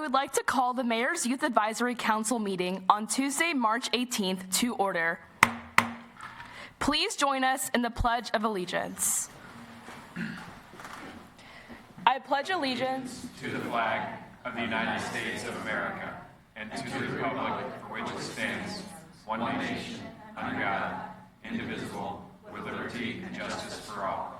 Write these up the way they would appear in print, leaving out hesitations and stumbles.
would like to call the Mayor's Youth Advisory Council meeting on Tuesday, March 18th to order. Please join us in the Pledge of Allegiance. I pledge allegiance to the flag of the United States of America and to the republic for which it stands, one nation, under God, indivisible, with liberty and justice for all.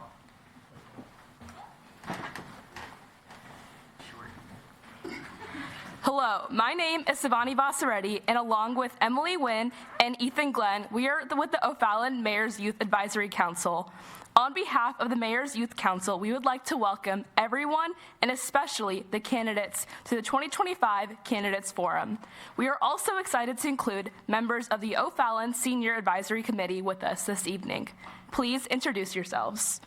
Hello, my name is Savani Vasaretti, and along with Emily Wynn and Ethan Glenn, we are with the O'Fallon Mayor's Youth Advisory Council. On behalf of the Mayor's Youth Council, we would like to welcome everyone, and especially the candidates, to the 2025 Candidates Forum. We are also excited to include members of the O'Fallon Senior Advisory Committee with us this evening. Please introduce yourselves.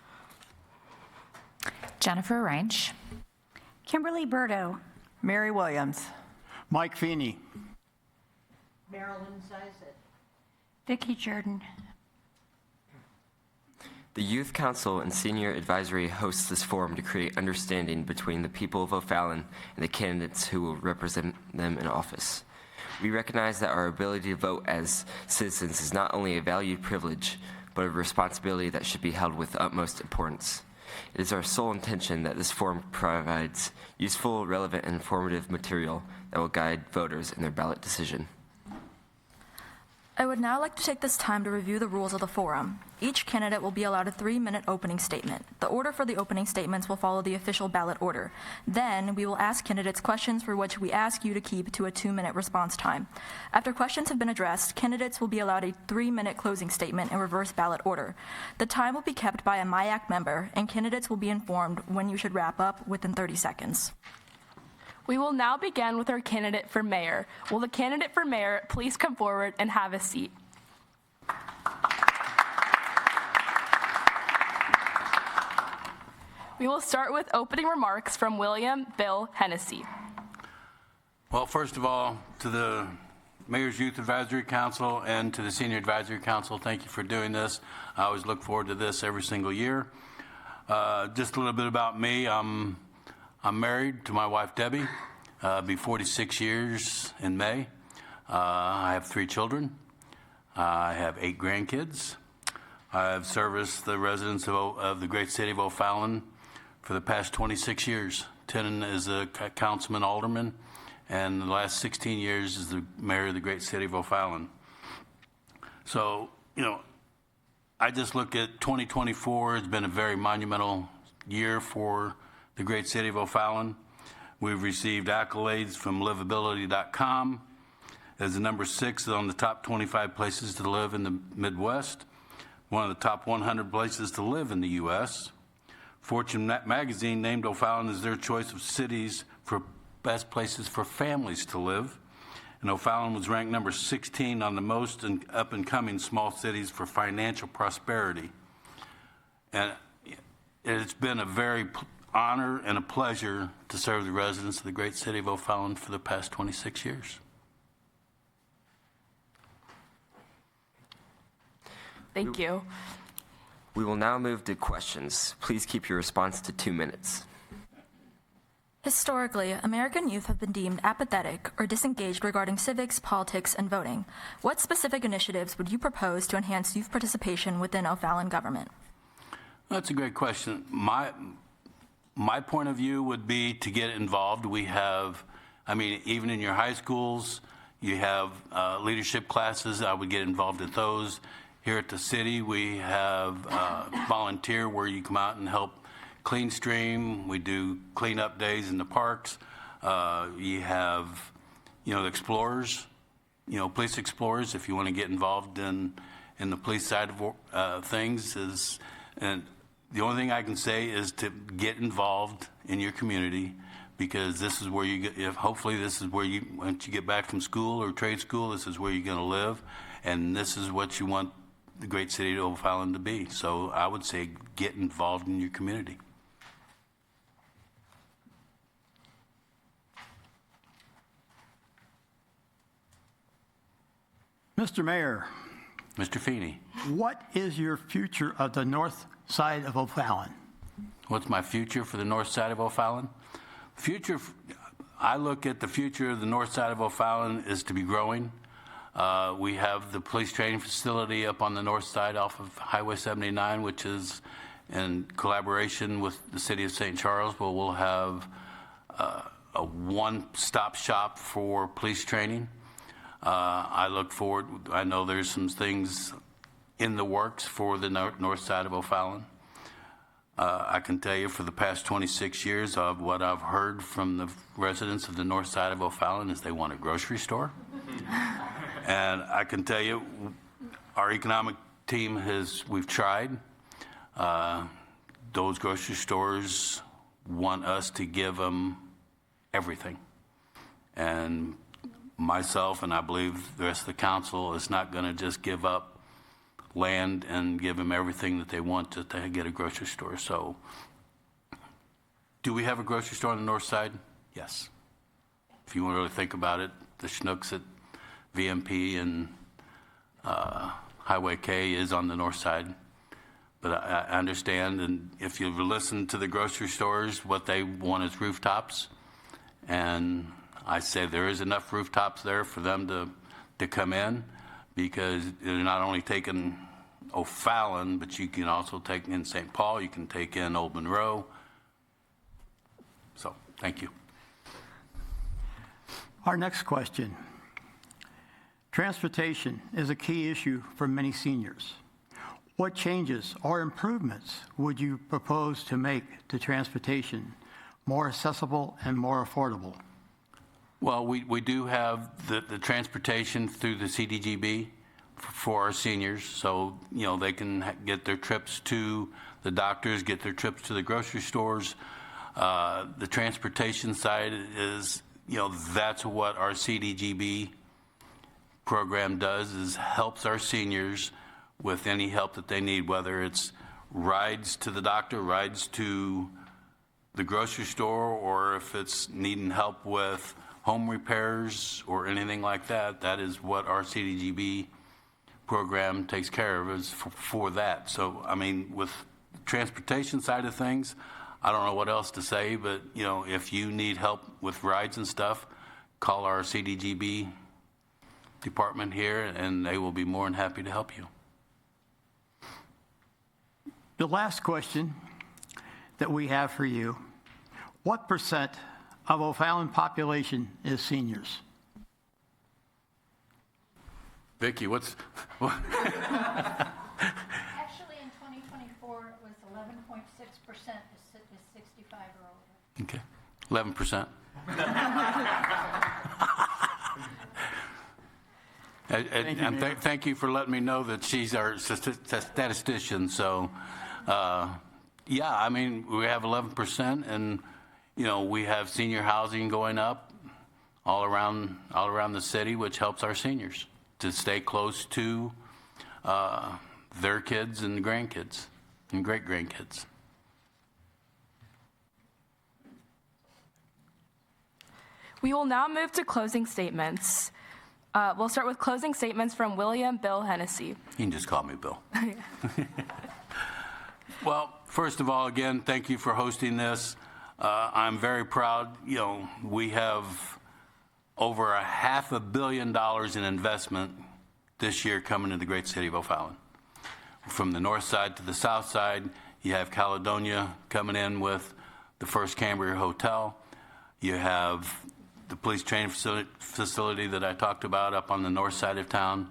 Jennifer Reinsch. Kimberly Burdo. Mary Williams. Mike Feeney. Marilyn Zizek. Vicki Jordan. The Youth Council and Senior Advisory hosts this forum to create understanding between the people of O'Fallon and the candidates who will represent them in office. We recognize that our ability to vote as citizens is not only a valued privilege, but a responsibility that should be held with utmost importance. It is our sole intention that this forum provides useful, relevant, and informative material that will guide voters in their ballot decision. I would now like to take this time to review the rules of the forum. Each candidate will be allowed a 3-minute opening statement. The order for the opening statements will follow the official ballot order. Then, we will ask candidates questions for which we ask you to keep to a 2-minute response time. After questions have been addressed, candidates will be allowed a 3-minute closing statement in reverse ballot order. The time will be kept by a MIAC member, and candidates will be informed when you should wrap up within 30 seconds. We will now begin with our candidate for mayor. Will the candidate for mayor please come forward and have a seat? We will start with opening remarks from William Bill Hennessy. Well, first of all, to the Mayor's Youth Advisory Council and to the Senior Advisory Council, thank you for doing this. I always look forward to this every single year. Just a little bit about me. I'm married to my wife, Debbie. Be 46 years in May. I have 3 children. I have 8 grandkids. I've serviced the residents of the great city of O'Fallon for the past 26 years. 10 as a councilman alderman, and the last 16 years as the mayor of the great city of O'Fallon. So, I just look at 2024 has been a very monumental year for the great city of O'Fallon. We've received accolades from livability.com as the number 6 on the top 25 places to live in the Midwest, one of the top 100 places to live in the U.S. Fortune magazine named O'Fallon as their choice of cities for best places for families to live. And O'Fallon was ranked number 16 on the most up-and-coming small cities for financial prosperity. And it's been a very honor and a pleasure to serve the residents of the great city of O'Fallon for the past 26 years. Thank you. We will now move to questions. Please keep your response to 2 minutes. Historically, American youth have been deemed apathetic or disengaged regarding civics, politics, and voting. What specific initiatives would you propose to enhance youth participation within O'Fallon government? That's a great question. My point of view would be to get involved. We have, even in your high schools, you have leadership classes. I would get involved at those. Here at the city, we have volunteer where you come out and help clean stream. We do cleanup days in the parks. You have, the explorers, police explorers, if you want to get involved in the police side of things. And the only thing I can say is to get involved in your community, because this is where hopefully this is where once you get back from school or trade school, this is where you're going to live, and this is what you want the great city of O'Fallon to be. So I would say get involved in your community. Mr. Mayor. Mr. Feeney. What is your future of the north side of O'Fallon? What's my future for the north side of O'Fallon? I look at the future of the north side of O'Fallon is to be growing. We have the police training facility up on the north side off of Highway 79, which is in collaboration with the city of St. Charles, where we'll have a one-stop shop for police training. I look forward, I know there's some things in the works for the north side of O'Fallon. I can tell you for the past 26 years of what I've heard from the residents of the north side of O'Fallon is they want a grocery store. And I can tell you, our economic team we've tried. Those grocery stores want us to give them everything. And myself, and I believe the rest of the council, is not going to just give up land and give them everything that they want to get a grocery store. So, do we have a grocery store on the north side? Yes. If you want to really think about it, the Schnucks at VMP and Highway K is on the north side. But I understand, and if you listen to the grocery stores, what they want is rooftops. And I say there is enough rooftops there for them to come in, because they're not only taking O'Fallon, but you can also take in St. Paul, you can take in Old Monroe. So, thank you. Our next question. Transportation is a key issue for many seniors. What changes or improvements would you propose to make to transportation more accessible and more affordable? Well, we do have the transportation through the CDGB for our seniors, so they can get their trips to the doctors, get their trips to the grocery stores. The transportation side is, that's what our CDGB program does, is helps our seniors with any help that they need, whether it's rides to the doctor, rides to the grocery store, or if it's needing help with home repairs or anything like that. That is what our CDGB program takes care of, is for that. So, I mean, with the transportation side of things, I don't know what else to say, but, if you need help with rides and stuff, call our CDGB department here, and they will be more than happy to help you. The last question that we have for you, what % of O'Fallon population is seniors? Vicki, what's... Actually, in 2024, it was 11.6% is 65 or older. Okay, 11%. And thank you for letting me know that she's our statistician. So, yeah, I mean, we have 11%, and we have senior housing going up all around the city, which helps our seniors to stay close to their kids and grandkids and great-grandkids. We will now move to closing statements. We'll start with closing statements from William Bill Hennessy. You can just call me Bill. Well, first of all, again, thank you for hosting this. I'm very proud. We have over $500 million in investment this year coming to the great city of O'Fallon. From the north side to the south side, you have Caledonia coming in with the first Cambria Hotel. You have the police training facility that I talked about up on the north side of town.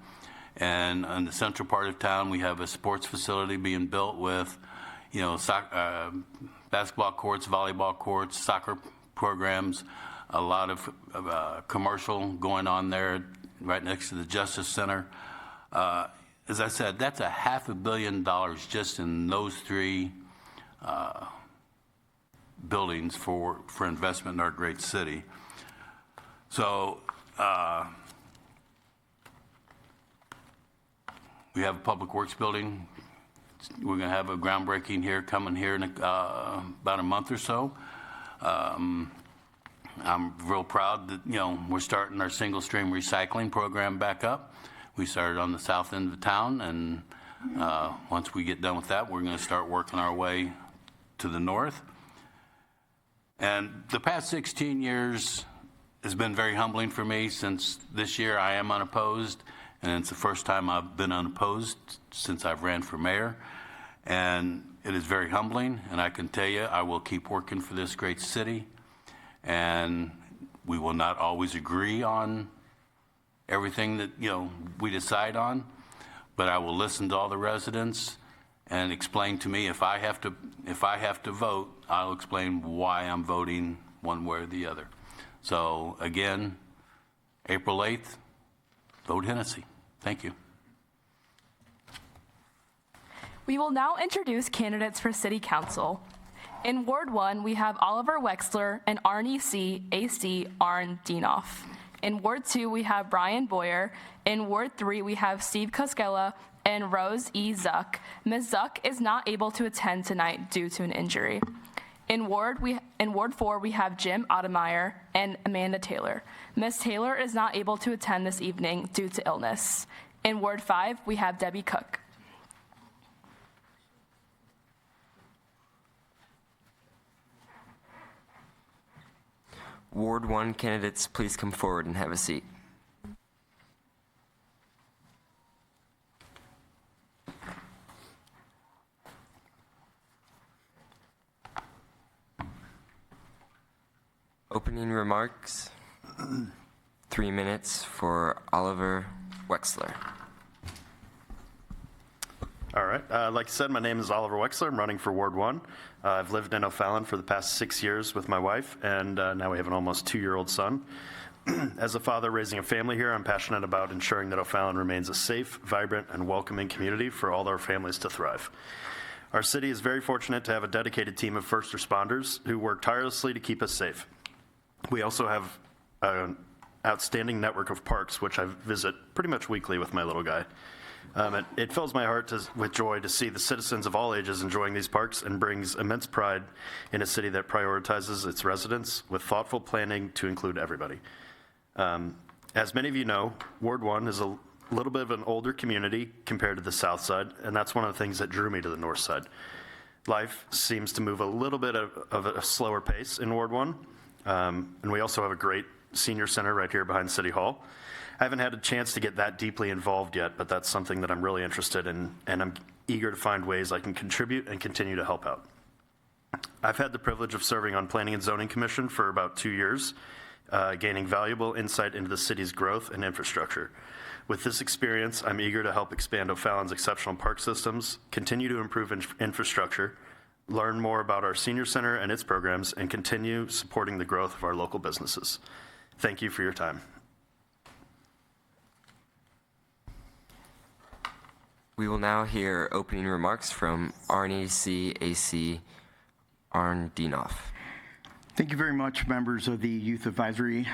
And in the central part of town, we have a sports facility being built with, basketball courts, volleyball courts, soccer programs, a lot of commercial going on there right next to the Justice Center. As I said, that's $500 million just in those three buildings for investment in our great city. So we have a public works building. We're going to have a groundbreaking here coming here in about a month or so. I'm real proud that we're starting our single stream recycling program back up. We started on the south end of town, and once we get done with that, we're going to start working our way to the north. And the past 16 years, has been very humbling for me since this year I am unopposed, and it's the first time I've been unopposed since I've ran for mayor. And it is very humbling, and I can tell you I will keep working for this great city, and we will not always agree on everything that we decide on, but I will listen to all the residents and explain to me if I have to vote, I'll explain why I'm voting one way or the other. So again, April 8th, vote Hennessy. Thank you. We will now introduce candidates for City Council. In Ward 1, we have Oliver Wexler and Arnie C. A.C. Arn Dienoff. In Ward 2, we have Brian Boyer. In Ward 3, we have Steve Koskela and Rose E. Zuck. Ms. Zuck is not able to attend tonight due to an injury. In Ward 4, we have Jim Ottemeyer and Amanda Taylor. Ms. Taylor is not able to attend this evening due to illness. In Ward 5, we have Debbie Cook. Ward 1 candidates, please come forward and have a seat. Opening remarks, 3 minutes for Oliver Wexler. All right. Like I said, my name is Oliver Wexler. I'm running for Ward 1. I've lived in O'Fallon for the past 6 years with my wife, and now we have an almost 2-year-old son. As a father raising a family here, I'm passionate about ensuring that O'Fallon remains a safe, vibrant, and welcoming community for all our families to thrive. Our city is very fortunate to have a dedicated team of first responders who work tirelessly to keep us safe. We also have an outstanding network of parks, which I visit pretty much weekly with my little guy. It fills my heart with joy to see the citizens of all ages enjoying these parks and brings immense pride in a city that prioritizes its residents with thoughtful planning to include everybody. As many of you know, Ward 1 is a little bit of an older community compared to the south side, and that's one of the things that drew me to the north side. Life seems to move a little bit of a slower pace in Ward 1, and we also have a great senior center right here behind City Hall. I haven't had a chance to get that deeply involved yet, but that's something that I'm really interested in, and I'm eager to find ways I can contribute and continue to help out. I've had the privilege of serving on Planning and Zoning Commission for about 2 years, gaining valuable insight into the city's growth and infrastructure. With this experience, I'm eager to help expand O'Fallon's exceptional park systems, continue to improve infrastructure, learn more about our senior center and its programs, and continue supporting the growth of our local businesses. Thank you for your time. We will now hear opening remarks from Arnie C. A.C. Arn Dienoff. Thank you very much, members of the Youth Advisory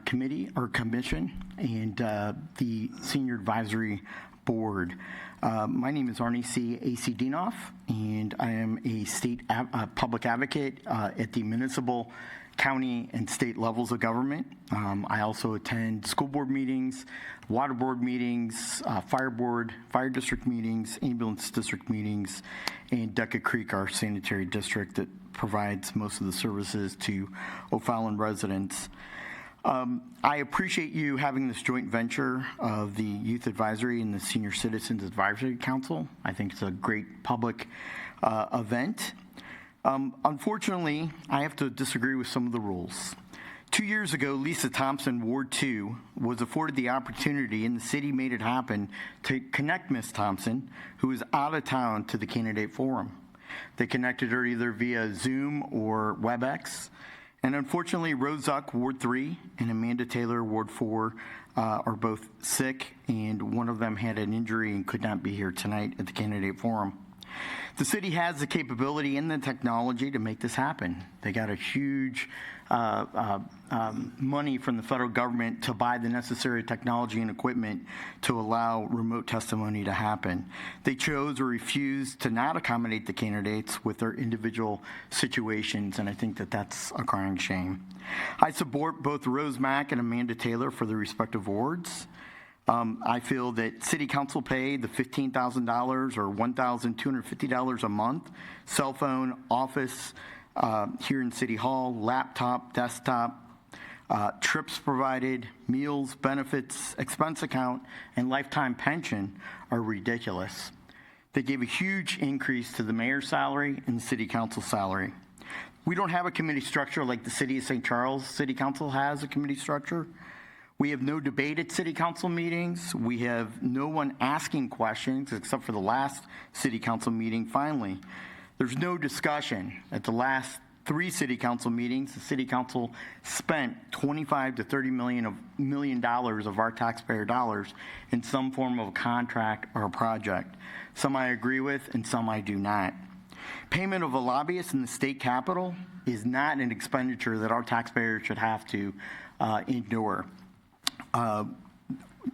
Committee or Commission and the Senior Advisory Board. My name is Arnie C. A.C. Dienoff, and I am a state public advocate at the municipal, county, and state levels of government. I also attend school board meetings, water board meetings, fire district meetings, ambulance district meetings, and Duckett Creek, our sanitary district that provides most of the services to O'Fallon residents. I appreciate you having this joint venture of the Youth Advisory and the Senior Citizens Advisory Council. I think it's a great public event. Unfortunately, I have to disagree with some of the rules. 2 years ago, Lisa Thompson, Ward 2, was afforded the opportunity, and the city made it happen, to connect Ms. Thompson, who is out of town, to the candidate forum. They connected her either via Zoom or WebEx. And unfortunately, Rose Zuck, Ward 3, and Amanda Taylor, Ward 4, are both sick, and one of them had an injury and could not be here tonight at the candidate forum. The city has the capability and the technology to make this happen. They got a huge money from the federal government to buy the necessary technology and equipment to allow remote testimony to happen. They chose or refused to not accommodate the candidates with their individual situations, and I think that that's a crying shame. I support both Rose Mack and Amanda Taylor for their respective wards. I feel that city council pay, the $15,000 or $1,250 a month, cell phone, office here in City Hall, laptop, desktop, trips provided, meals, benefits, expense account, and lifetime pension are ridiculous. They gave a huge increase to the mayor's salary and the city council salary. We don't have a committee structure like the city of St. Charles City Council has a committee structure. We have no debate at city council meetings. We have no one asking questions except for the last city council meeting finally. There's no discussion. At the last 3 city council meetings, the city council spent $25 to $30 million of our taxpayer dollars in some form of a contract or a project. Some I agree with and some I do not. Payment of a lobbyist in the state capitol is not an expenditure that our taxpayers should have to endure.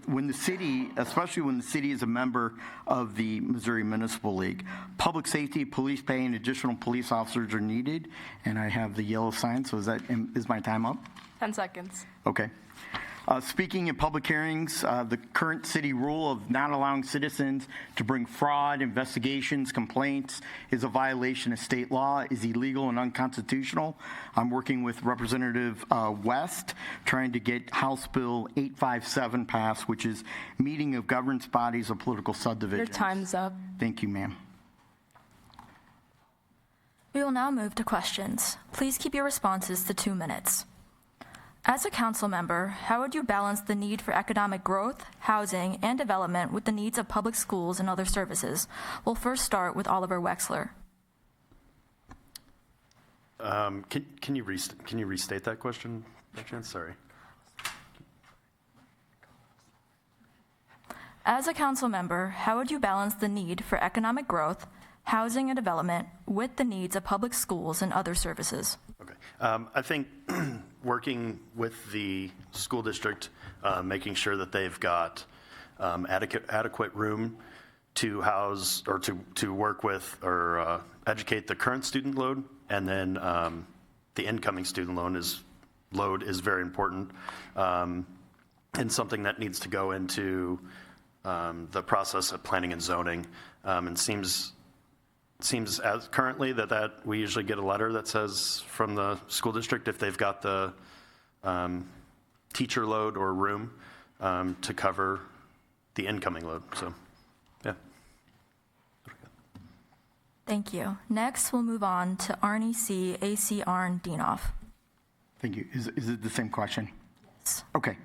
When the city, especially when the city is a member of the Missouri Municipal League, public safety, police pay, and additional police officers are needed. And I have the yellow sign, so is my time up? 10 seconds. Okay. Speaking in public hearings, the current city rule of not allowing citizens to bring fraud, investigations, complaints is a violation of state law, is illegal and unconstitutional. I'm working with Representative West trying to get House Bill 857 passed, which is meeting of governance bodies of political subdivisions. Your time's up. Thank you, ma'am. We will now move to questions. Please keep your responses to 2 minutes. As a council member, how would you balance the need for economic growth, housing, and development with the needs of public schools and other services? We'll first start with Oliver Wexler. Can you restate that question, by chance? Sorry. As a council member, how would you balance the need for economic growth, housing, and development with the needs of public schools and other services? Okay. I think working with the school district, making sure that they've got adequate room to house or to work with or educate the current student load, and then the incoming student load is very important, and something that needs to go into the process of planning and zoning, and seems as currently that we usually get a letter that says from the school district if they've got the teacher load or room to cover the incoming load. So, yeah. Thank you. Next, we'll move on to Arnie C. A.C. Arn Dienoff. Thank you. Is it the same question? Yes. Okay.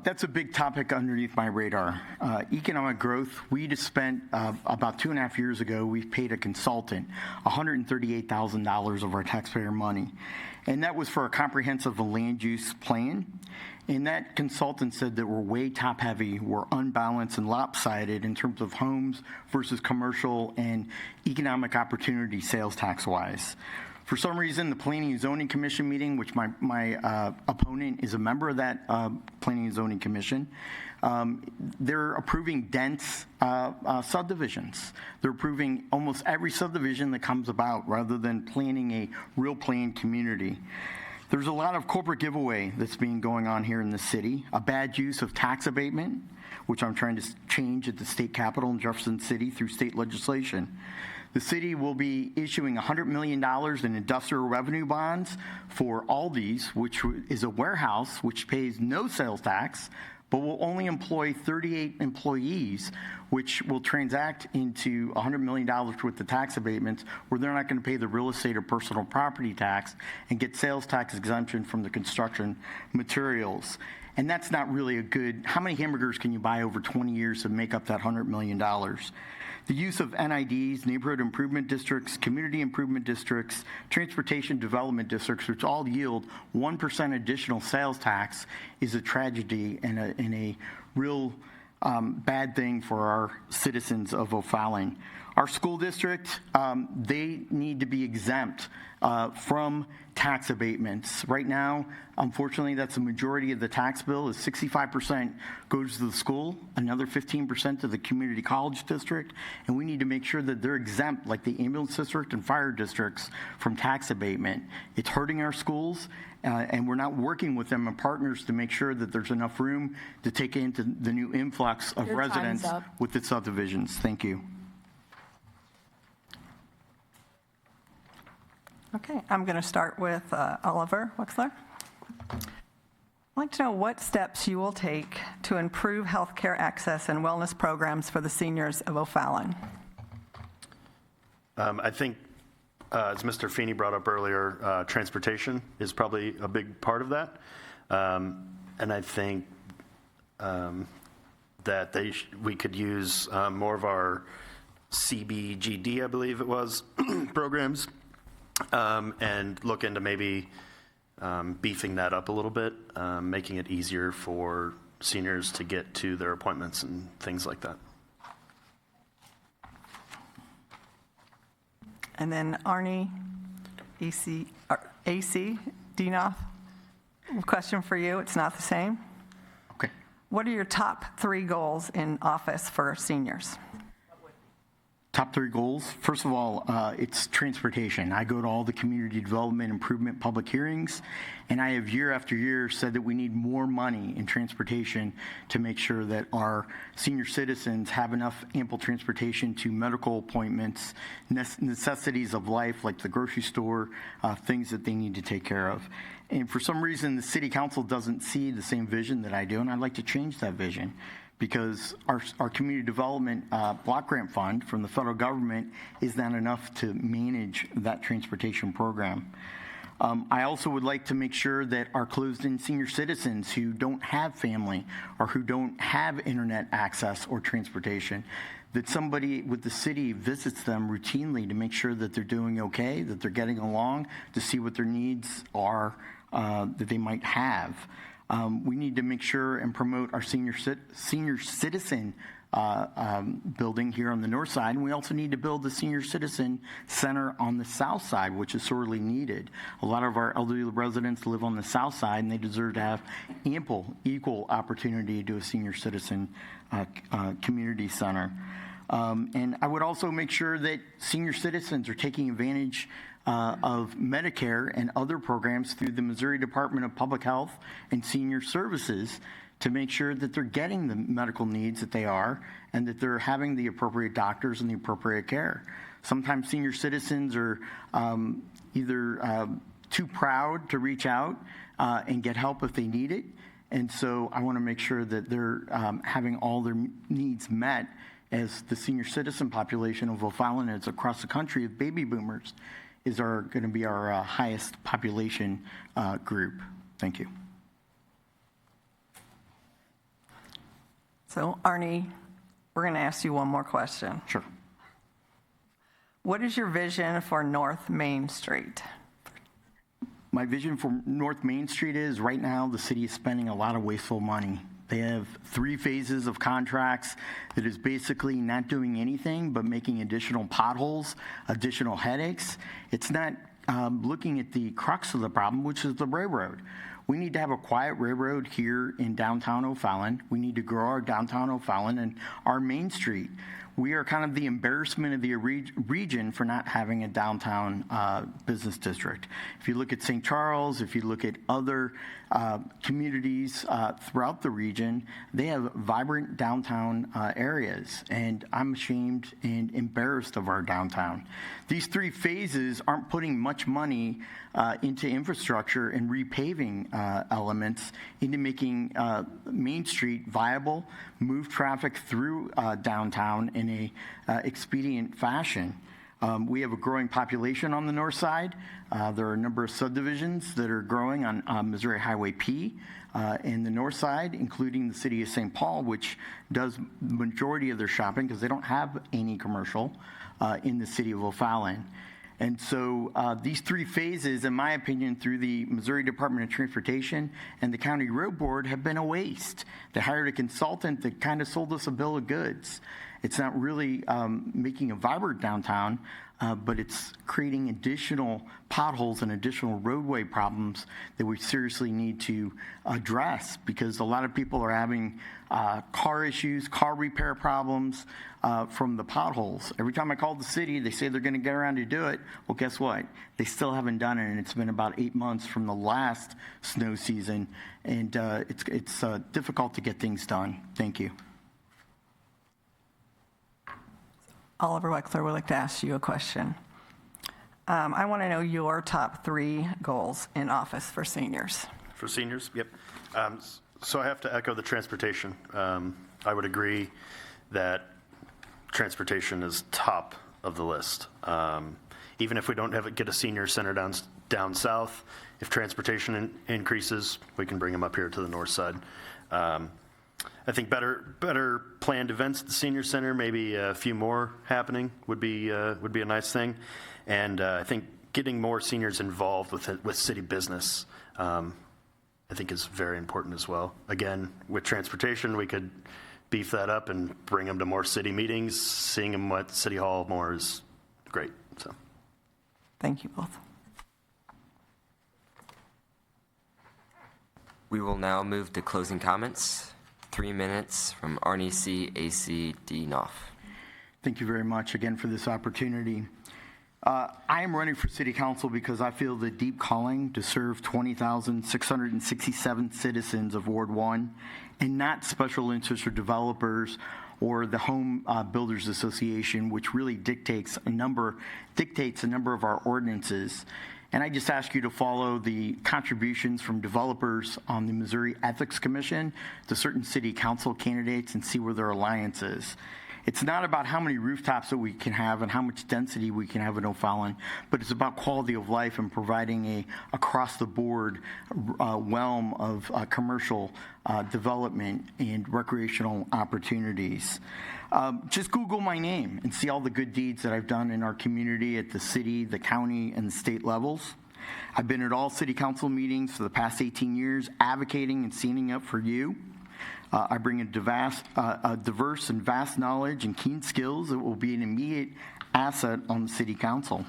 That's a big topic underneath my radar. Economic growth, we just spent about 2.5 years ago, we paid a consultant $138,000 of our taxpayer money. And that was for a comprehensive land use plan. And that consultant said that we're way top heavy, we're unbalanced and lopsided in terms of homes versus commercial and economic opportunity sales tax wise. For some reason, the Planning and Zoning Commission meeting, which my opponent is a member of that Planning and Zoning Commission, they're approving dense subdivisions. They're approving almost every subdivision that comes about rather than planning a real planned community. There's a lot of corporate giveaway that's being going on here in the city, a bad use of tax abatement, which I'm trying to change at the state capitol in Jefferson City through state legislation. The city will be issuing $100 million in industrial revenue bonds for Aldi's, which is a warehouse which pays no sales tax, but will only employ 38 employees, which will transact into $100 million worth of tax abatements where they're not going to pay the real estate or personal property tax and get sales tax exemption from the construction materials. And that's not really a good, how many hamburgers can you buy over 20 years to make up that $100 million? The use of NIDs, neighborhood improvement districts, community improvement districts, transportation development districts, which all yield 1% additional sales tax, is a tragedy and a real bad thing for our citizens of O'Fallon. Our school district, they need to be exempt from tax abatements. Right now, unfortunately, that's the majority of the tax bill is 65% goes to the school, another 15% to the community college district, and we need to make sure that they're exempt, like the ambulance district and fire districts, from tax abatement. It's hurting our schools, and we're not working with them and partners to make sure that there's enough room to take into the new influx of residents with the subdivisions. Thank you. Okay, I'm going to start with Oliver Wexler. like to know what steps you will take to improve healthcare access and wellness programs for the seniors of O'Fallon. I think, as Mr. Feeney brought up earlier, transportation is probably a big part of that. And I think that we could use more of our CBGD, I believe it was, programs, and look into maybe beefing that up a little bit, making it easier for seniors to get to their appointments and things like that. And then Arnie, AC, Dinoff, question for you. It's not the same. Okay. What are your top 3 goals in office for seniors? Top 3 goals. First of all, it's transportation. I go to all the community development improvement public hearings, and I have year after year said that we need more money in transportation to make sure that our senior citizens have enough ample transportation to medical appointments, necessities of life like the grocery store, things that they need to take care of. And for some reason, the city council doesn't see the same vision that I do, and I'd like to change that vision, because our community development block grant fund from the federal government is not enough to manage that transportation program. I also would like to make sure that our closed-in senior citizens who don't have family or who don't have internet access or transportation, that somebody with the city visits them routinely to make sure that they're doing okay, that they're getting along, to see what their needs are that they might have. We need to make sure and promote our senior citizen building here on the north side, and we also need to build the senior citizen center on the south side, which is sorely needed. A lot of our elderly residents live on the south side, and they deserve to have equal opportunity to do a senior citizen community center. And I would also make sure that senior citizens are taking advantage of Medicare and other programs through the Missouri Department of Public Health and Senior Services to make sure that they're getting the medical needs that they are and that they're having the appropriate doctors and the appropriate care. Sometimes senior citizens are either too proud to reach out and get help if they need it. And so I want to make sure that they're having all their needs met, as the senior citizen population of O'Fallon is across the country of baby boomers is going to be our highest population group. Thank you. So, Arnie, we're going to ask you one more question. Sure. What is your vision for North Main Street? My vision for North Main Street is right now the city is spending a lot of wasteful money. They have 3 phases of contracts that is basically not doing anything but making additional potholes, additional headaches. It's not looking at the crux of the problem, which is the railroad. We need to have a quiet railroad here in downtown O'Fallon. We need to grow our downtown O'Fallon and our Main Street. We are kind of the embarrassment of the region for not having a downtown business district. If you look at St. Charles, if you look at other communities throughout the region, they have vibrant downtown areas, and I'm ashamed and embarrassed of our downtown. These 3 phases aren't putting much money into infrastructure and repaving elements into making Main Street viable, move traffic through downtown in a expedient fashion. We have a growing population on the north side. There are a number of subdivisions that are growing on Missouri Highway P in the north side, including the city of St. Paul, which does the majority of their shopping because they don't have any commercial in the city of O'Fallon. And so these 3 phases, in my opinion, through the Missouri Department of Transportation and the County Road Board have been a waste. They hired a consultant that kind of sold us a bill of goods. It's not really making a vibrant downtown, but it's creating additional potholes and additional roadway problems that we seriously need to address, because a lot of people are having car issues, car repair problems from the potholes. Every time I call the city, they say they're going to get around to do it. Well, guess what? They still haven't done it, and it's been about 8 months from the last snow season, and it's difficult to get things done. Thank you. Oliver Wexler would like to ask you a question. I want to know your top 3 goals in office for seniors. For seniors, yep. So I have to echo the transportation. I would agree that transportation is top of the list. Even if we don't get a senior center down south, if transportation increases, we can bring them up here to the north side. I think better planned events at the senior center, maybe a few more happening would be a nice thing. And I think getting more seniors involved with city business, I think is very important as well. Again, with transportation, we could beef that up and bring them to more city meetings. Seeing them at City Hall more is great. So, Thank you both. We will now move to closing comments. 3 minutes from Arnie C. AC D. Knopf. Thank you very much again for this opportunity. I am running for City Council because I feel the deep calling to serve 20,667 citizens of Ward 1 and not special interests or developers or the Home Builders Association, which really dictates a number of our ordinances. And I just ask you to follow the contributions from developers on the Missouri Ethics Commission to certain city council candidates and see where their alliance is. It's not about how many rooftops that we can have and how much density we can have in O'Fallon, but it's about quality of life and providing a across-the-board realm of commercial development and recreational opportunities. Just Google my name and see all the good deeds that I've done in our community at the city, the county, and the state levels. I've been at all city council meetings for the past 18 years, advocating and standing up for you. I bring a diverse and vast knowledge and keen skills that will be an immediate asset on the city council.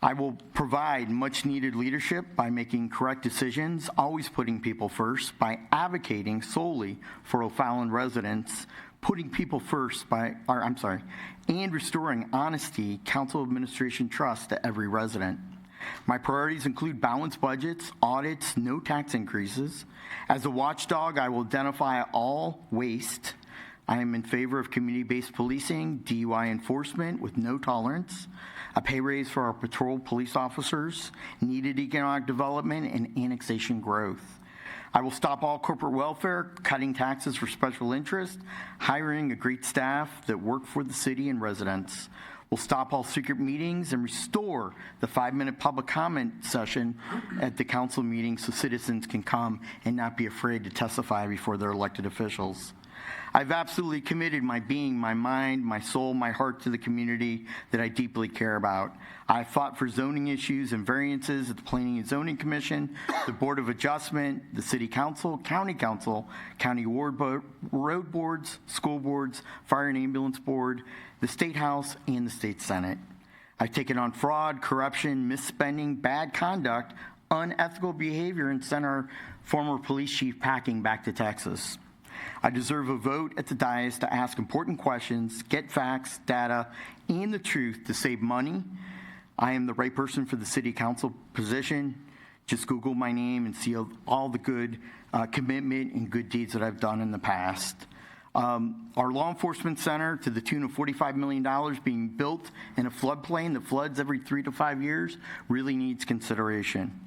I will provide much needed leadership by making correct decisions, always putting people first, by advocating solely for O'Fallon residents, putting people first and restoring honesty, council administration trust to every resident. My priorities include balanced budgets, audits, no tax increases. As a watchdog, I will identify all waste. I am in favor of community-based policing, DUI enforcement with no tolerance, a pay raise for our patrol police officers, needed economic development, and annexation growth. I will stop all corporate welfare, cutting taxes for special interest, hiring a great staff that work for the city and residents. We'll stop all secret meetings and restore the 5-minute public comment session at the council meeting so citizens can come and not be afraid to testify before their elected officials. I've absolutely committed my being, my mind, my soul, my heart to the community that I deeply care about. I fought for zoning issues and variances at the Planning and Zoning Commission, the Board of Adjustment, the City Council, County Ward Road Boards, School Boards, Fire and Ambulance Board, the State House, and the State Senate. I've taken on fraud, corruption, misspending, bad conduct, unethical behavior, and sent our former police chief packing back to Texas. I deserve a vote at the dais to ask important questions, get facts, data, and the truth to save money. I am the right person for the city council position. Just Google my name and see all the good commitment and good deeds that I've done in the past. Our law enforcement center, to the tune of $45 million being built in a floodplain that floods every 3 to 5 years, really needs consideration.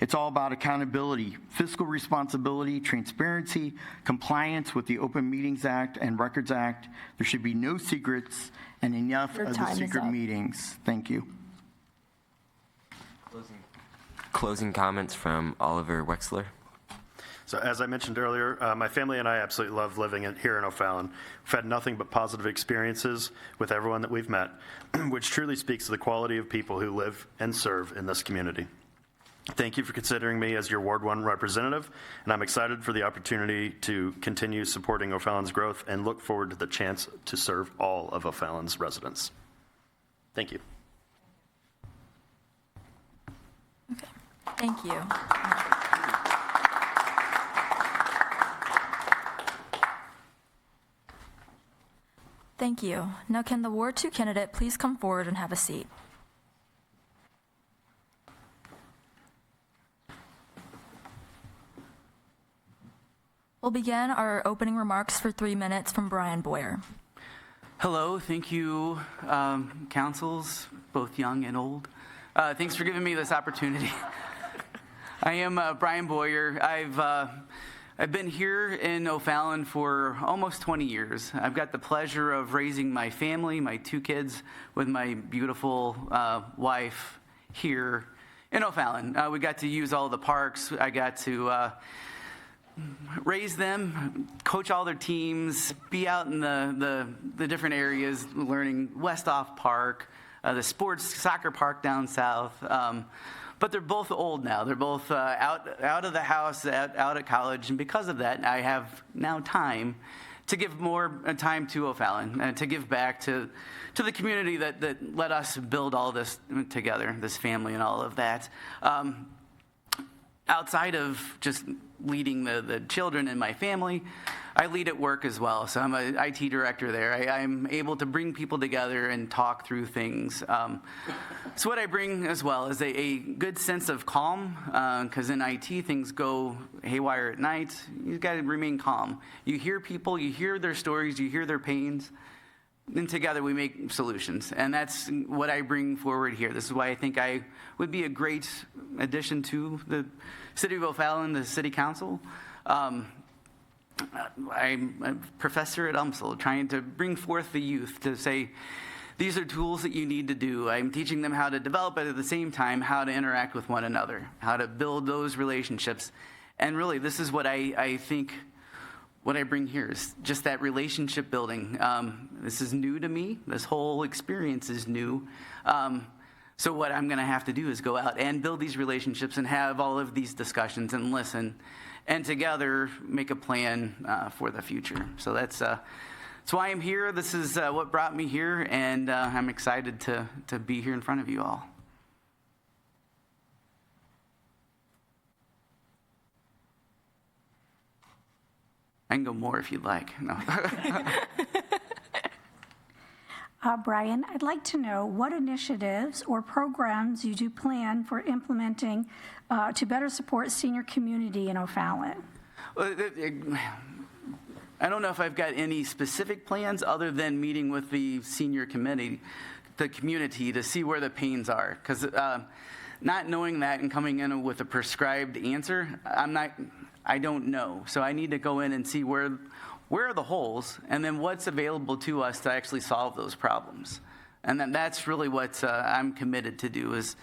It's all about accountability, fiscal responsibility, transparency, compliance with the Open Meetings Act and Records Act. There should be no secrets and enough of the secret meetings. Thank you. Closing comments from Oliver Wexler. So as I mentioned earlier, my family and I absolutely love living here in O'Fallon. We've had nothing but positive experiences with everyone that we've met, which truly speaks to the quality of people who live and serve in this community. Thank you for considering me as your Ward 1 representative, and I'm excited for the opportunity to continue supporting O'Fallon's growth and look forward to the chance to serve all of O'Fallon's residents. Thank you. Okay. Thank you. Thank you. Now can the Ward 2 candidate please come forward and have a seat? We'll begin our opening remarks for 3 minutes from Brian Boyer. Hello, thank you, councils, both young and old. Thanks for giving me this opportunity. I am Brian Boyer. I've been here in O'Fallon for almost 20 years. I've got the pleasure of raising my family, my 2 kids, with my beautiful wife here in O'Fallon. We got to use all the parks. I got to raise them, coach all their teams, be out in the different areas, learning Westhoff Park, the sports soccer park down south. But they're both old now. They're both out of the house, out at college, and because of that, I have now time to give more time to O'Fallon and to give back to the community that let us build all this together, this family and all of that. Outside of just leading the children in my family, I lead at work as well. So I'm an IT director there. I'm able to bring people together and talk through things. So what I bring as well is a good sense of calm, because in IT things go haywire at night. You've got to remain calm. You hear people, you hear their stories, you hear their pains, and together we make solutions. And that's what I bring forward here. This is why I think I would be a great addition to the City of O'Fallon, the City Council. I'm a professor at UMSL, trying to bring forth the youth to say, these are tools that you need to do. I'm teaching them how to develop, but at the same time, how to interact with one another, how to build those relationships. And really, this is what I think what I bring here is just that relationship building. This is new to me. This whole experience is new. So what I'm going to have to do is go out and build these relationships and have all of these discussions and listen, and together make a plan for the future. So that's why I'm here. This is what brought me here, and I'm excited to be here in front of you all. I can go more if you'd like. No. Brian, I'd like to know what initiatives or programs you do plan for implementing to better support senior community in O'Fallon. I don't know if I've got any specific plans other than meeting with the senior committee, the community, to see where the pains are. Because not knowing that and coming in with a prescribed answer, I don't know. So I need to go in and see where are the holes, and then what's available to us to actually solve those problems. And then that's really what I'm committed to do is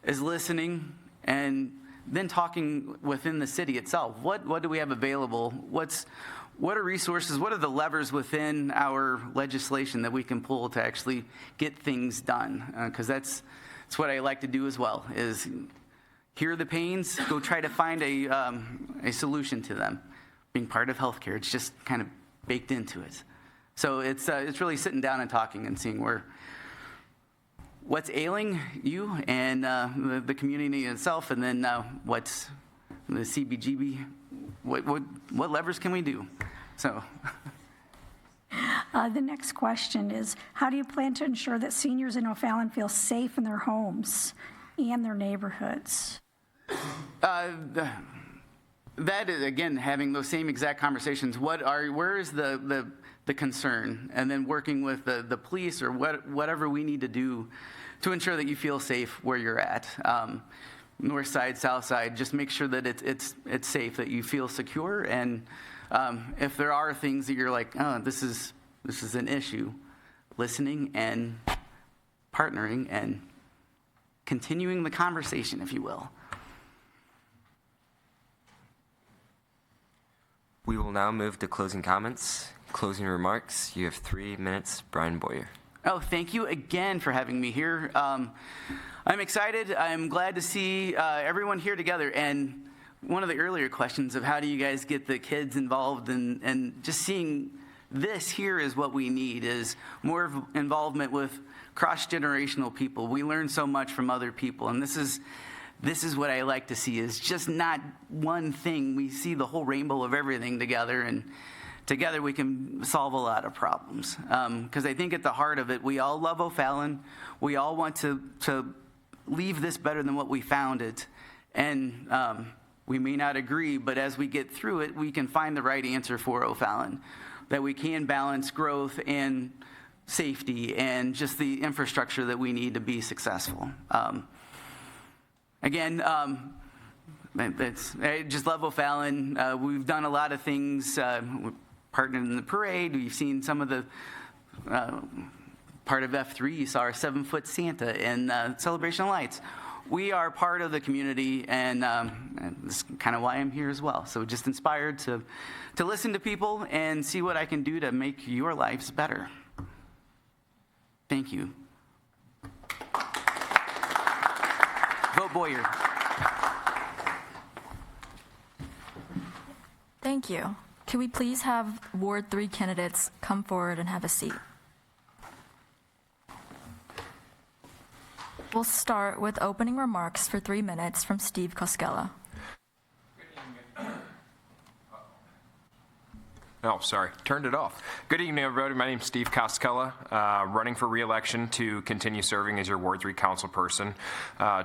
listening and then talking within the city itself. What do we have available? What are resources? What are the levers within our legislation that we can pull to actually get things done? Because that's what I like to do as well, is hear the pains, go try to find a solution to them. Being part of healthcare, it's just kind of baked into it. So it's really sitting down and talking and seeing what's ailing you and the community itself, and then what's the CBGB, what levers can we do? So. The next question is, how do you plan to ensure that seniors in O'Fallon feel safe in their homes and their neighborhoods? That is, again, having those same exact conversations. Where is the concern? And then working with the police or whatever we need to do to ensure that you feel safe where you're at. North side, south side, just make sure that it's safe, that you feel secure. And if there are things that you're like, oh, this is an issue, listening and partnering and continuing the conversation, if you will. We will now move to closing comments. Closing remarks. You have 3 minutes, Brian Boyer. Oh, thank you again for having me here. I'm excited. I'm glad to see everyone here together. And one of the earlier questions of how do you guys get the kids involved, and just seeing this here is what we need, is more involvement with cross-generational people. We learn so much from other people, and this is what I like to see, is just not one thing. We see the whole rainbow of everything together, and together we can solve a lot of problems. Because I think at the heart of it, we all love O'Fallon. We all want to leave this better than what we found it. And we may not agree, but as we get through it, we can find the right answer for O'Fallon, that we can balance growth and safety and just the infrastructure that we need to be successful. Again, I just love O'Fallon. We've done a lot of things. We're partnered in the parade. We've seen some of the part of F3. You saw our 7-foot Santa and Celebration of Lights. We are part of the community, and this is kind of why I'm here as well. So just inspired to listen to people and see what I can do to make your lives better. Thank you. Vote Boyer. Thank you. Can we please have Ward 3 candidates come forward and have a seat? We'll start with opening remarks for 3 minutes from Steve Koskela. Oh, sorry, turned it off. Good evening, everybody. My name's Steve Koskela, running for re-election to continue serving as your Ward 3 council person,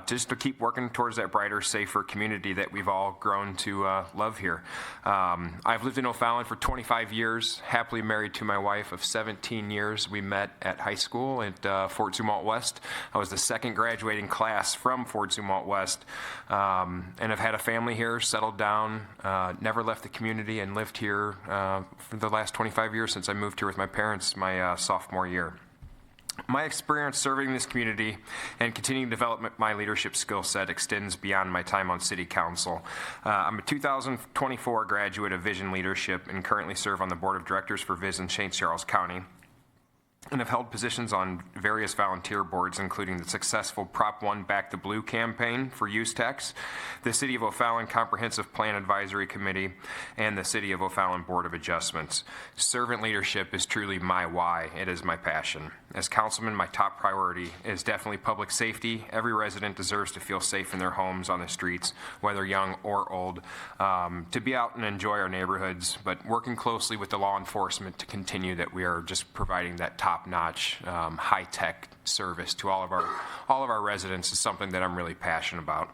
just to keep working towards that brighter, safer community that we've all grown to love here. I've lived in O'Fallon for 25 years, happily married to my wife of 17 years. We met at high school at Fort Zumwalt West. I was the second graduating class from Fort Zumwalt West, and I've had a family here, settled down, never left the community, and lived here for the last 25 years since I moved here with my parents my sophomore year. My experience serving this community and continuing to develop my leadership skill set extends beyond my time on City Council. I'm a 2024 graduate of Vision Leadership and currently serve on the Board of Directors for Vision St. Charles County, and have held positions on various volunteer boards, including the successful Prop 1 Back the Blue campaign for use tax, the City of O'Fallon Comprehensive Plan Advisory Committee, and the City of O'Fallon Board of Adjustments. Servant leadership is truly my why. It is my passion. As councilman, my top priority is definitely public safety. Every resident deserves to feel safe in their homes, on the streets, whether young or old, to be out and enjoy our neighborhoods, but working closely with the law enforcement to continue that we are just providing that top-notch, high-tech service to all of our residents is something that I'm really passionate about.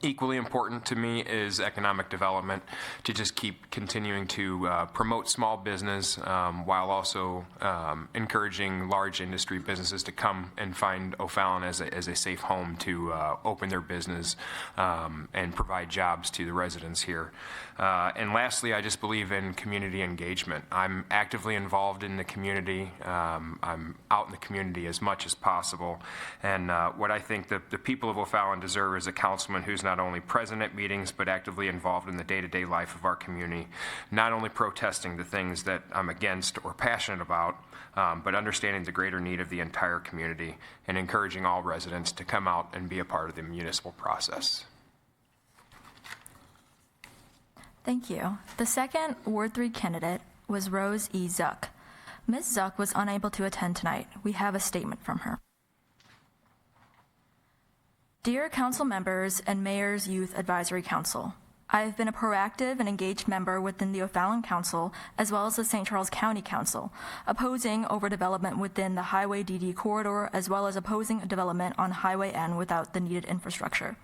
Equally important to me is economic development, to just keep continuing to promote small business while also encouraging large industry businesses to come and find O'Fallon as a safe home to open their business and provide jobs to the residents here. And lastly, I just believe in community engagement. I'm actively involved in the community. I'm out in the community as much as possible. And what I think the people of O'Fallon deserve is a councilman who's not only present at meetings, but actively involved in the day-to-day life of our community, not only protesting the things that I'm against or passionate about, but understanding the greater need of the entire community and encouraging all residents to come out and be a part of the municipal process. Thank you. The second Ward 3 candidate was Rose E. Zuck. Ms. Zuck was unable to attend tonight. We have a statement from her. Dear council members and Mayor's Youth Advisory Council, I have been a proactive and engaged member within the O'Fallon Council as well as the St. Charles County Council, opposing overdevelopment within the Highway DD corridor as well as opposing development on Highway N without the needed infrastructure.